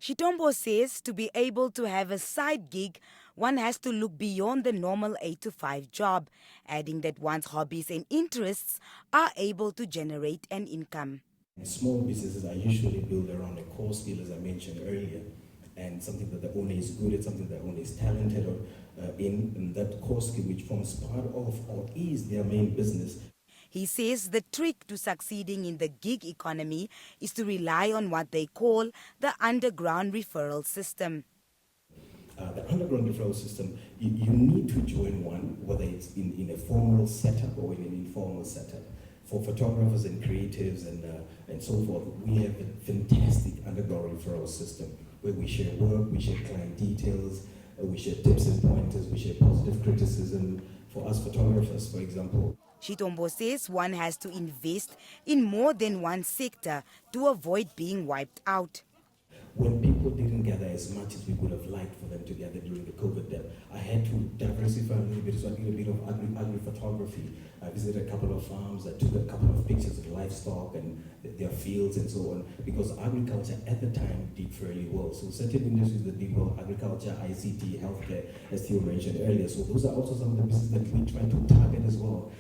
Shitombo says to be able to have a side gig, one has to look beyond the normal 8 to 5 job, adding that one's hobbies and interests are able to generate an income. Small businesses are usually built around a core skill, as I mentioned earlier, and something that the owner is good at, something that the owner is talented in, and that core skill which forms part of or is their main business. He says the trick to succeeding in the gig economy is to rely on what they call the underground referral system. The underground referral system, you need to join one, whether it's in a formal setup or in an informal setup. For photographers and creatives and so forth, we have a fantastic underground referral system where we share work, we share client details, we share tips and pointers, we share positive criticism. For us photographers, for example, Shitombo says one has to invest in more than one sector to avoid being wiped out. when people didn't gather as much as we would have liked for them to gather during the COVID time, I had to diversify a little bit, so I did a bit of agri photography. I visited a couple of farms, I took a couple of pictures of livestock and their fields and so on, because agriculture at the time did fairly well. So certain industries that did well, agriculture, ICT, healthcare, as Theo mentioned earlier. So those are also some of the businesses that we try to target as well.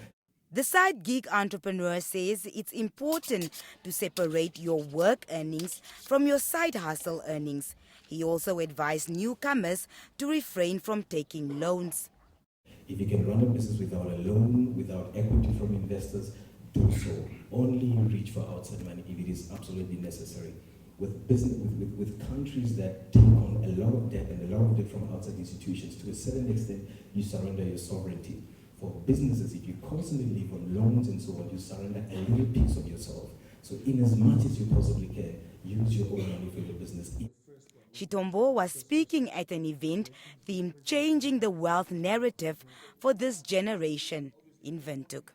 The side gig entrepreneur says it's important to separate your work earnings from your side hustle earnings. He also advised newcomers to refrain from taking loans. If you can run a business without a loan, without equity from investors, do so. Only reach for outside money if it is absolutely necessary. With countries that take on a lot of debt and a lot of debt from outside institutions, to a certain extent, you surrender your sovereignty. For businesses, if you constantly live on loans and so on, you surrender a little piece of yourself. So in as much as you possibly can, use your own money for your business. Shitombo was speaking at an event themed Changing the Wealth Narrative for this generation in Windhoek.